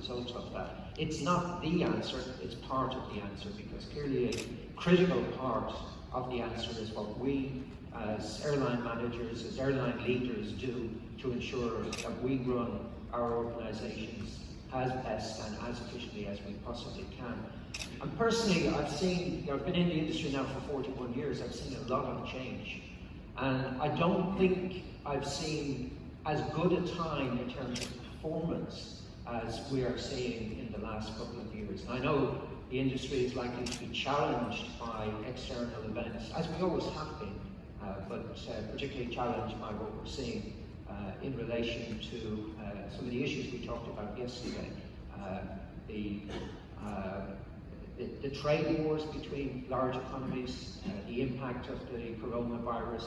result of that. It's not the answer, it's part of the answer, because clearly a critical part of the answer is what we as airline managers, as airline leaders do to ensure that we run our organisations as best and as efficiently as we possibly can. And personally, I've seen, I've been in the industry now for 41 years, I've seen a lot of change. And I don't think I've seen as good a time in terms of performance as we are seeing in the last couple of years. And I know the industry is likely to be challenged by external events, as we always have been, but particularly challenged by what we're seeing in relation to some of the issues we talked about yesterday. The trade wars between large economies, the impact of the coronavirus,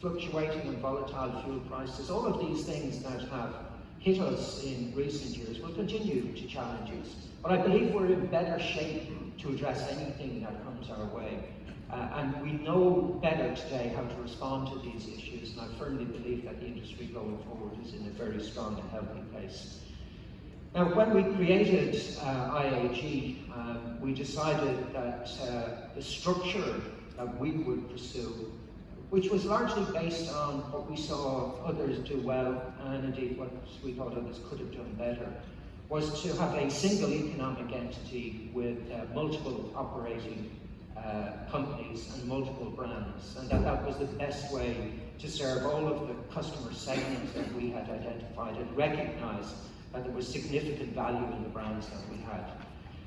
fluctuating and volatile fuel prices, all of these things that have hit us in recent years will continue to challenge us. But I believe we're in better shape to address anything that comes our way. And we know better today how to respond to these issues, and I firmly believe that the industry going forward is in a very strong and healthy place. Now, when we created IAG, we decided that the structure that we would pursue, which was largely based on what we saw others do well, and indeed what we thought others could have done better, was to have a single economic entity with multiple operating companies and multiple brands, and that was the best way to serve all of the customer segments that we had identified and recognize that there was significant value in the brands that we had.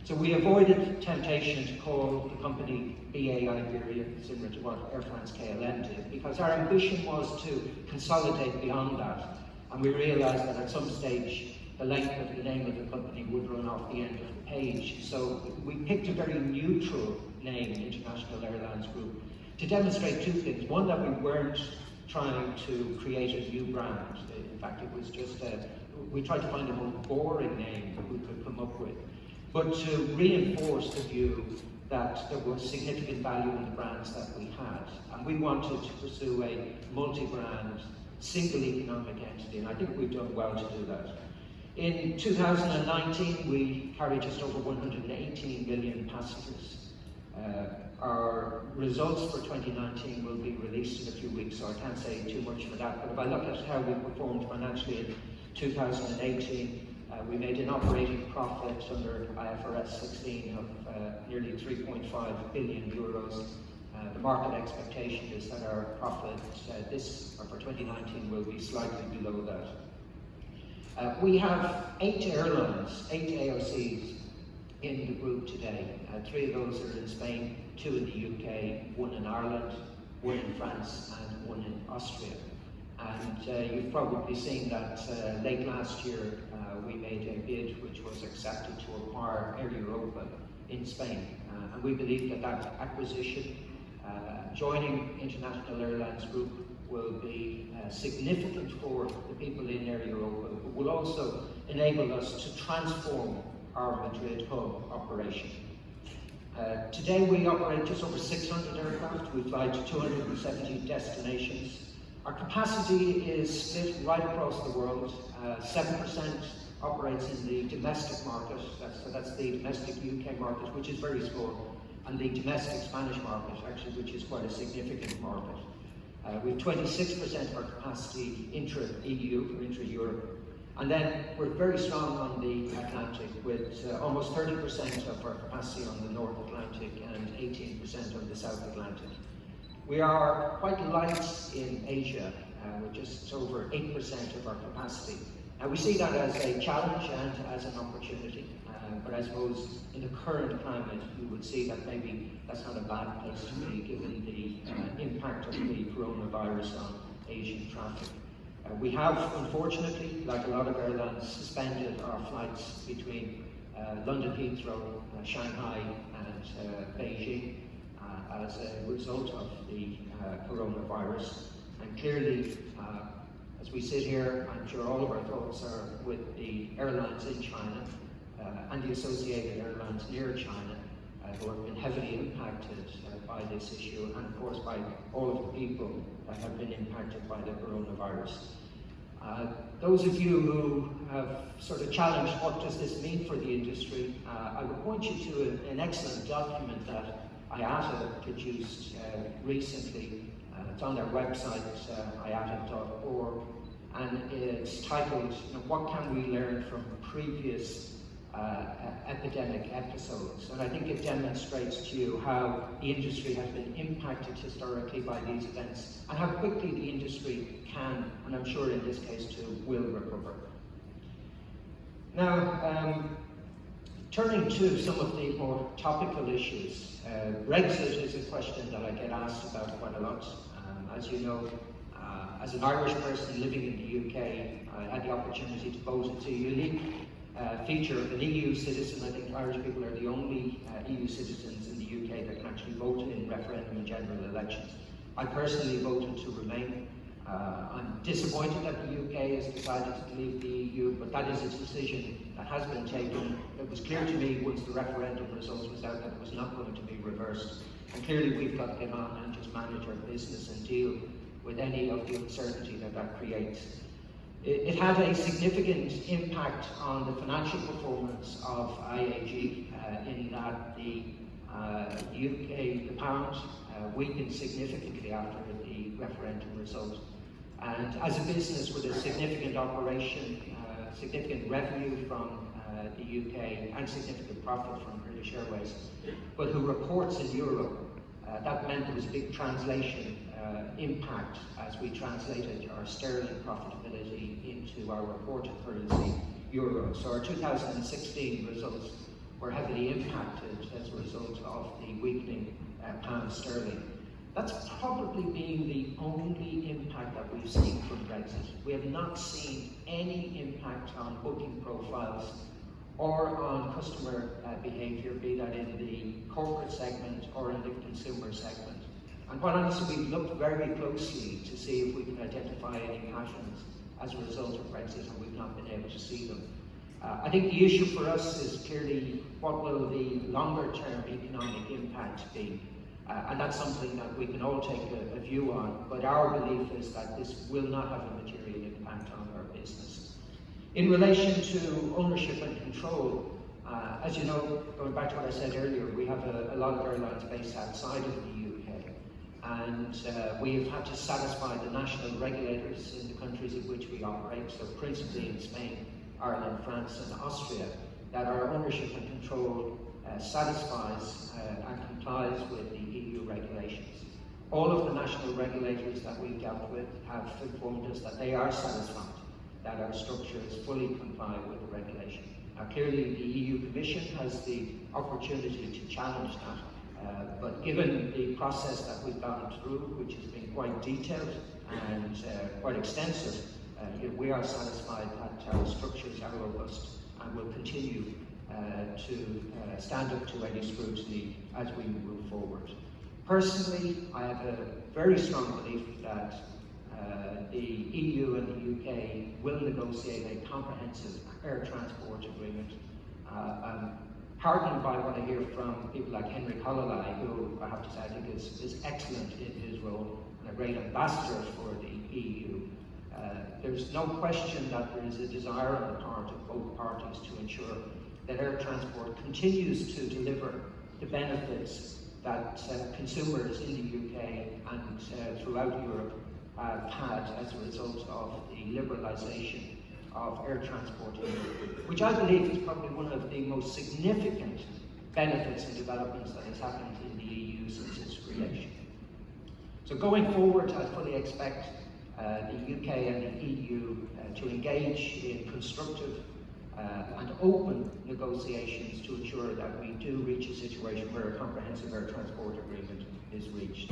So we avoided temptation to call the company BA Iberia, similar to what Air France-KLM did, because our ambition was to consolidate beyond that, and we realized that at some stage the length of the name of the company would run off the end of the page. So we picked a very neutral name, International Airlines Group, to demonstrate two things. One, that we weren't trying to create a new brand. In fact, it was just we tried to find a more boring name that we could come up with, but to reinforce the view that there was significant value in the brands that we had. And we wanted to pursue a multi-brand, single economic entity, and I think we've done well to do that. In 2019, we carried just over 118 million passengers. Our results for 2019 will be released in a few weeks, so I can't say too much for that. But if I look at how we performed financially in 2018, we made an operating profit under IFRS 16 of nearly 3.5 billion euros. The market expectation is that our profit for 2019 will be slightly below that. We have 8 airlines, 8 AOCs in the group today. 3 of those are in Spain, 2 in the UK, 1 in Ireland, 1 in France, and 1 in Austria. And you've probably seen that late last year we made a bid which was accepted to acquire Air Europa in Spain. And we believe that that acquisition, joining International Airlines Group, will be significant for the people in Air Europa, but will also enable us to transform our Madrid hub operation. Today we operate just over 600 aircraft. We fly to 270 destinations. Our capacity is split right across the world. 7% operates in the domestic market, so that's the domestic UK market, which is very small, and the domestic Spanish market, actually, which is quite a significant market. We have 26% of our capacity intra-EU or intra-Europe. And then we're very strong on the Atlantic, with almost 30% of our capacity on the North Atlantic and 18% on the South Atlantic. We are quite light in Asia, with just over 8% of our capacity. Now we see that as a challenge and as an opportunity, but I suppose in the current climate we would see that maybe that's not a bad place to be, given the impact of the coronavirus on Asian traffic. We have, unfortunately, like a lot of airlines, suspended our flights between London Heathrow, Shanghai and Beijing as a result of the coronavirus. And clearly, as we sit here, I'm sure all of our thoughts are with the airlines in China and the associated airlines near China, who have been heavily impacted by this issue, and of course by all of the people that have been impacted by the coronavirus. Those of you who have sort of challenged what does this mean for the industry, I would point you to an excellent document that IATA produced recently. It's on their website, iata.org, and it's titled, What Can We Learn from Previous Epidemic Episodes? And I think it demonstrates to you how the industry has been impacted historically by these events and how quickly the industry can, and I'm sure in this case too, will recover. Now, turning to some of the more topical issues, Brexit is a question that I get asked about quite a lot. As you know, as an Irish person living in the UK, I had the opportunity to vote. It's a unique feature of an EU citizen. I think Irish people are the only EU citizens in the UK that can actually vote in referendum and general elections. I personally voted to remain. I'm disappointed that the UK has decided to leave the EU, but that is a decision that has been taken. It was clear to me once the referendum result was out that it was not going to be reversed. And clearly we've got to get on and just manage our business and deal with any of the uncertainty that that creates. It had a significant impact on the financial performance of IAG in that the UK, the pound, weakened significantly after the referendum result. And as a business with a significant operation, significant revenue from the UK and significant profit from British Airways, but who reports in euro, that meant there was a big translation impact as we translated our sterling profitability into our reported currency, euro. So our 2016 results were heavily impacted as a result of the weakening pound sterling. That's probably been the only impact that we've seen from Brexit. We have not seen any impact on booking profiles or on customer behaviour, be that in the corporate segment or in the consumer segment. And quite honestly, we've looked very closely to see if we can identify any patterns as a result of Brexit, and we've not been able to see them. I think the issue for us is clearly what will the longer-term economic impact be. And that's something that we can all take a view on, but our belief is that this will not have a material impact on our business. In relation to ownership and control, as you know, going back to what I said earlier, we have a lot of airlines based outside of the UK, and we have had to satisfy the national regulators in the countries in which we operate, so principally in Spain, Ireland, France and Austria, that our ownership and control satisfies and complies with the EU regulations. All of the national regulators that we've dealt with have informed us that they are satisfied that our structures fully comply with the regulation. Now clearly the EU Commission has the opportunity to challenge that, but given the process that we've gone through, which has been quite detailed and quite extensive, we are satisfied that our structures are robust and will continue to stand up to any scrutiny as we move forward. Personally, I have a very strong belief that the EU and the UK will negotiate a comprehensive air transport agreement. I'm heartened by what I hear from people like Henry Collalay, who I have to say I think is excellent in his role and a great ambassador for the EU. There's no question that there is a desire on the part of both parties to ensure that air transport continues to deliver the benefits that consumers in the UK and throughout Europe have had as a result of the liberalisation of air transport in Europe, which I believe is probably one of the most significant benefits and developments that has happened in the EU since its creation. So going forward, I fully expect the UK and the EU to engage in constructive and open negotiations to ensure that we do reach a situation where a comprehensive air transport agreement is reached.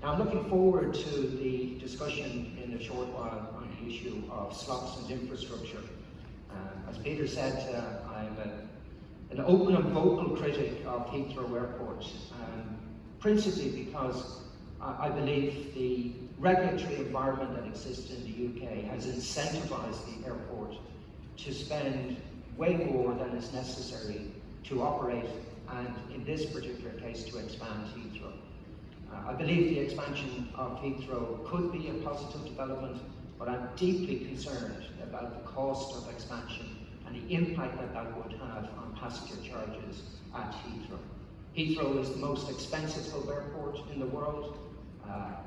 Now I'm looking forward to the discussion in a short while on the issue of slots and infrastructure. As Peter said, I'm an open and vocal critic of Heathrow Airport, principally because I believe the regulatory environment that exists in the UK has incentivised the airport to spend way more than is necessary to operate and, in this particular case, to expand Heathrow. I believe the expansion of Heathrow could be a positive development, but I'm deeply concerned about the cost of expansion and the impact that that would have on passenger charges at Heathrow. Heathrow is the most expensive hub airport in the world.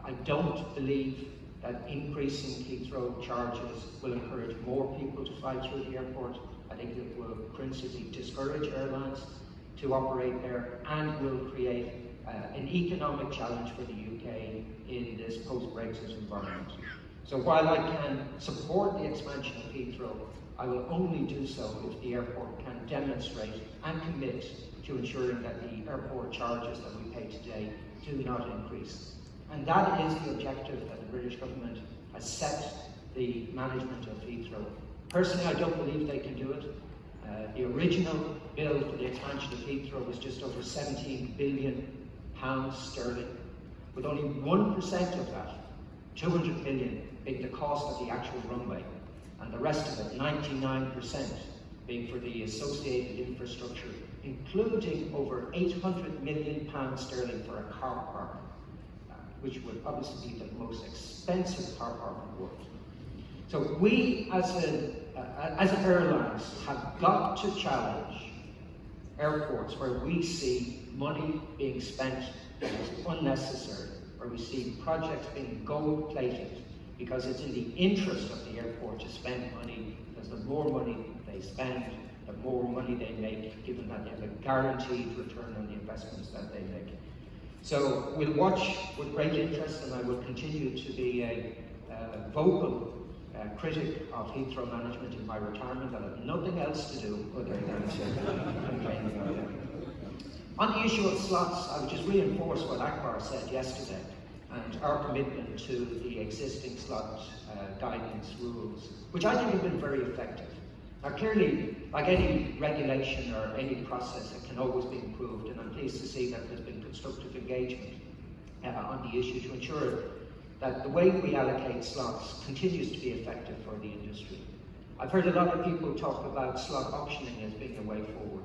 I don't believe that increasing Heathrow charges will encourage more people to fly through the airport. I think it will principally discourage airlines to operate there and will create an economic challenge for the UK in this post-Brexit environment. So while I can support the expansion of Heathrow, I will only do so if the airport can demonstrate and commit to ensuring that the airport charges that we pay today do not increase. And that is the objective that the British government has set the management of Heathrow. Personally, I don't believe they can do it. The original bill for the expansion of Heathrow was just over £17 billion sterling, with only 1% of that, 200 million, being the cost of the actual runway, and the rest of it, 99%, being for the associated infrastructure, including over £800 million sterling for a car park, which would obviously be the most expensive car park in the world. So we, as airlines, have got to challenge airports where we see money being spent that is unnecessary, where we see projects being gold-plated, because it's in the interest of the airport to spend money, because the more money they spend, the more money they make, given that they have a guaranteed return on the investments that they make. So we'll watch with great interest, and I will continue to be a vocal critic of Heathrow management in my retirement. I'll have nothing else to do other than to complain about it. On the issue of slots, I would just reinforce what Akbar said yesterday and our commitment to the existing slot guidance rules, which I think have been very effective. Now clearly, like any regulation or any process, it can always be improved, and I'm pleased to see that there's been constructive engagement on the issue to ensure that the way we allocate slots continues to be effective for the industry. I've heard a lot of people talk about slot auctioning as being a way forward.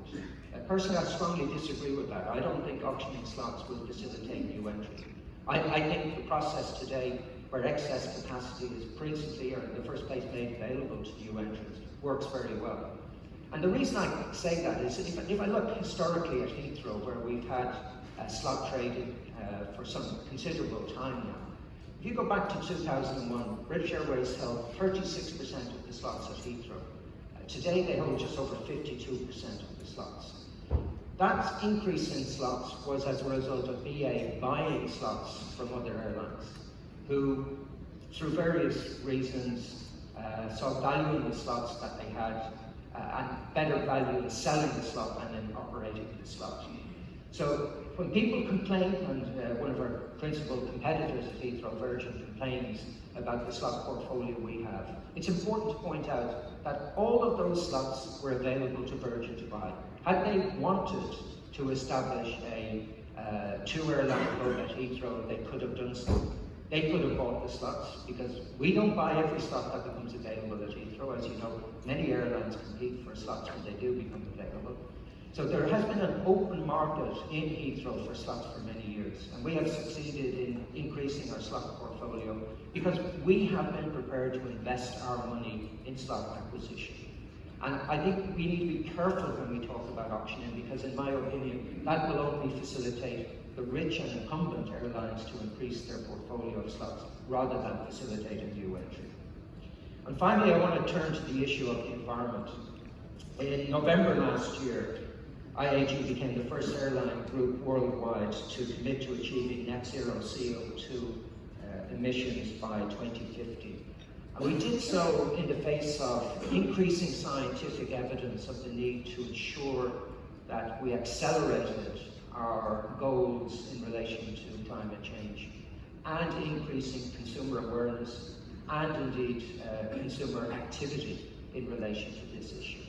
Personally, I strongly disagree with that. I don't think auctioning slots will facilitate new entry. I think the process today, where excess capacity is principally or in the first place made available to new entrants, works very well. And the reason I say that is if I look historically at Heathrow, where we've had slot trading for some considerable time now. If you go back to 2001, British Airways held 36% of the slots at Heathrow. Today they hold just over 52% of the slots. That increase in slots was as a result of BA buying slots from other airlines, who, through various reasons, saw value in the slots that they had, and better value in selling the slot than in operating the slot. So when people complain, and one of our principal competitors at Heathrow, Virgin, complains about the slot portfolio we have, it's important to point out that all of those slots were available to Virgin to buy. Had they wanted to establish a two-airline hub at Heathrow, they could have done so. They could have bought the slots, because we don't buy every slot that becomes available at Heathrow. As you know, many airlines compete for slots when they do become available. So there has been an open market in Heathrow for slots for many years, and we have succeeded in increasing our slot portfolio because we have been prepared to invest our money in slot acquisition. And I think we need to be careful when we talk about auctioning, because in my opinion, that will only facilitate the rich and incumbent airlines to increase their portfolio of slots rather than facilitate a new entry. And finally, I want to turn to the issue of the environment. In November last year, IAG became the first airline group worldwide to commit to achieving net zero CO2 emissions by 2050. And we did so in the face of increasing scientific evidence of the need to ensure that we accelerated our goals in relation to climate change, and increasing consumer awareness and indeed consumer activity in relation to this issue.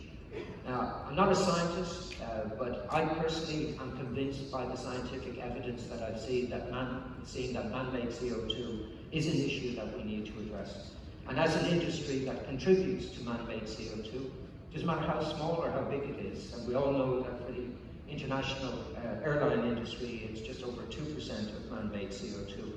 Now, I'm not a scientist, but I personally am convinced by the scientific evidence that I've seen that man-made CO2 is an issue that we need to address. And as an industry that contributes to man-made CO2, doesn't matter how small or how big it is, and we all know that for the international airline industry, it's just over 2% of man-made CO2.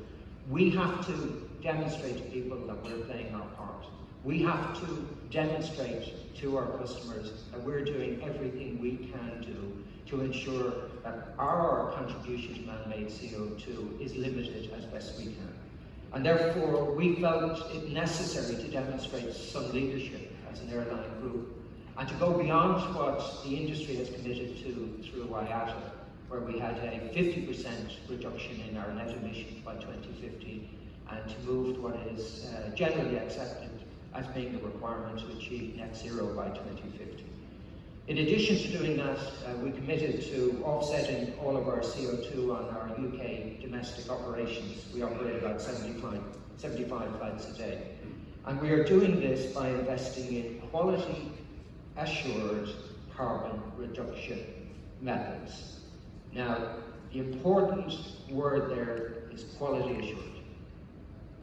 We have to demonstrate to people that we're playing our part. We have to demonstrate to our customers that we're doing everything we can do to ensure that our contribution to man-made CO2 is limited as best we can. And therefore, we felt it necessary to demonstrate some leadership as an airline group and to go beyond what the industry has committed to through IATA, where we had a 50% reduction in our net emissions by 2050, and to move to what is generally accepted as being the requirement to achieve net zero by 2050. In addition to doing that, we committed to offsetting all of our CO2 on our UK domestic operations. We operate about 75 flights a day. And we are doing this by investing in quality assured carbon reduction methods. Now, the important word there is quality assured,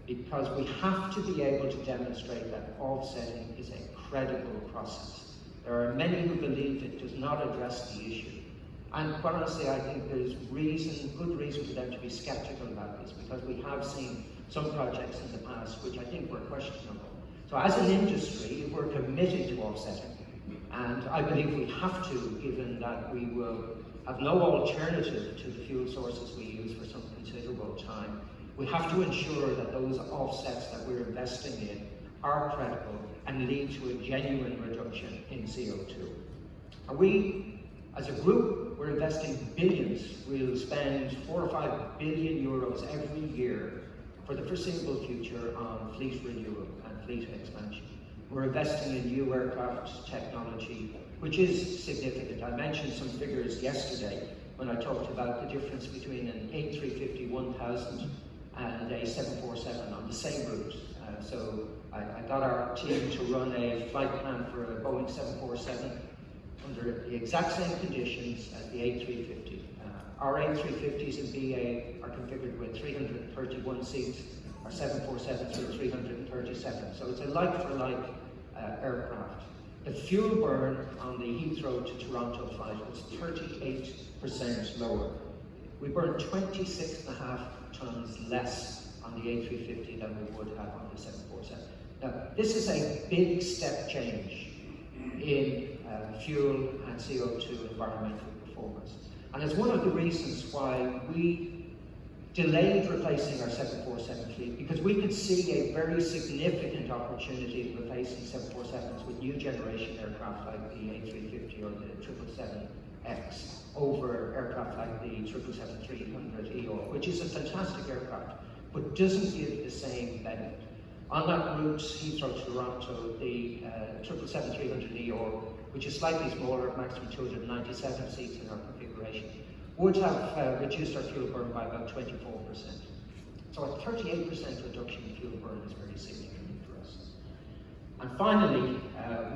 because we have to be able to demonstrate that offsetting is a credible process. There are many who believe it does not address the issue. And quite honestly, I think there's good reason for them to be skeptical about this, because we have seen some projects in the past which I think were questionable. So as an industry, we're committed to offsetting. And I believe we have to, given that we will have no alternative to the fuel sources we use for some considerable time. We have to ensure that those offsets that we're investing in are credible and lead to a genuine reduction in CO2. And we, as a group, we're investing billions. We'll spend 4 or 5 billion euros every year for the foreseeable future on fleet renewal and fleet expansion. We're investing in new aircraft technology, which is significant. I mentioned some figures yesterday when I talked about the difference between an A350-1000 and a 747 on the same route. So I got our team to run a flight plan for a Boeing 747 under the exact same conditions as the A350. Our A350s in BA are configured with 331 seats. Our 747s are 337. So it's a like-for-like aircraft. The fuel burn on the Heathrow to Toronto flight was 38% lower. We burned 26.5 tons less on the A350 than we would have on the 747. Now, this is a big step change in fuel and CO2 environmental performance. And it's one of the reasons why we delayed replacing our 747 fleet, because we could see a very significant opportunity in replacing 747s with new generation aircraft like the A350 or the 777X over aircraft like the 777-300ER, which is a fantastic aircraft, but doesn't give the same benefit. On that route, Heathrow to Toronto, the 777-300ER, which is slightly smaller, maximum 297 seats in our configuration, would have reduced our fuel burn by about 24%. So a 38% reduction in fuel burn is very significant for us. And finally,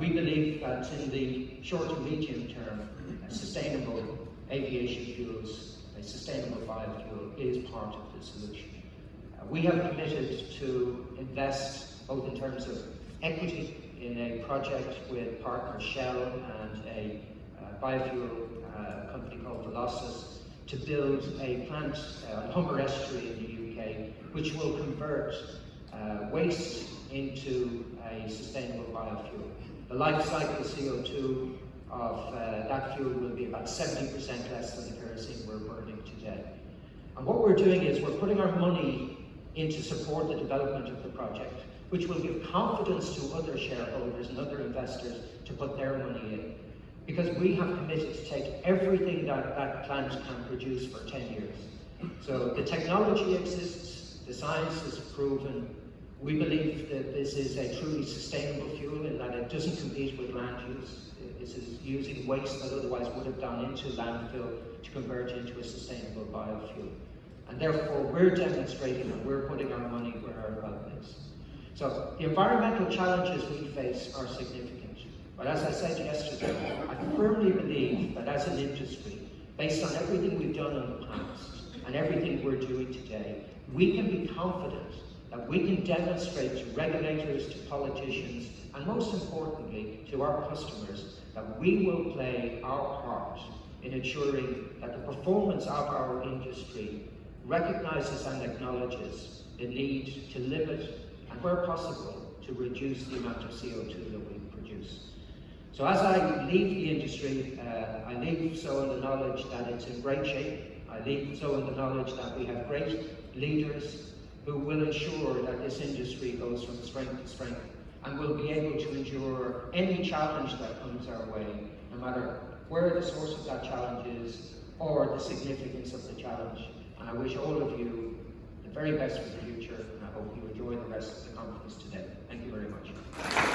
we believe that in the short to medium term, sustainable aviation fuels, a sustainable biofuel, is part of the solution. We have committed to invest both in terms of equity in a project with partner Shell and a biofuel company called Velocys to build a plant on Humber Estuary in the UK, which will convert waste into a sustainable biofuel. The life cycle CO2 of that fuel will be about 70% less than the kerosene we're burning today. And what we're doing is we're putting our money in to support the development of the project, which will give confidence to other shareholders and other investors to put their money in. Because we have committed to take everything that that plant can produce for 10 years. So the technology exists, the science is proven. We believe that this is a truly sustainable fuel in that it doesn't compete with land use. This is using waste that otherwise would have gone into landfill to convert into a sustainable biofuel. And therefore, we're demonstrating that we're putting our money where our mouth is. So the environmental challenges we face are significant. But as I said yesterday, I firmly believe that as an industry, based on everything we've done in the past and everything we're doing today, we can be confident that we can demonstrate to regulators, to politicians, and most importantly, to our customers, that we will play our part in ensuring that the performance of our industry recognises and acknowledges the need to limit and, where possible, to reduce the amount of CO2 that we produce. So as I leave the industry, I leave so in the knowledge that it's in great shape. I leave so in the knowledge that we have great leaders who will ensure that this industry goes from strength to strength and will be able to endure any challenge that comes our way, no matter where the source of that challenge is or the significance of the challenge. And I wish all of you the very best for the future, and I hope you enjoy the rest of the conference today. Thank you very much.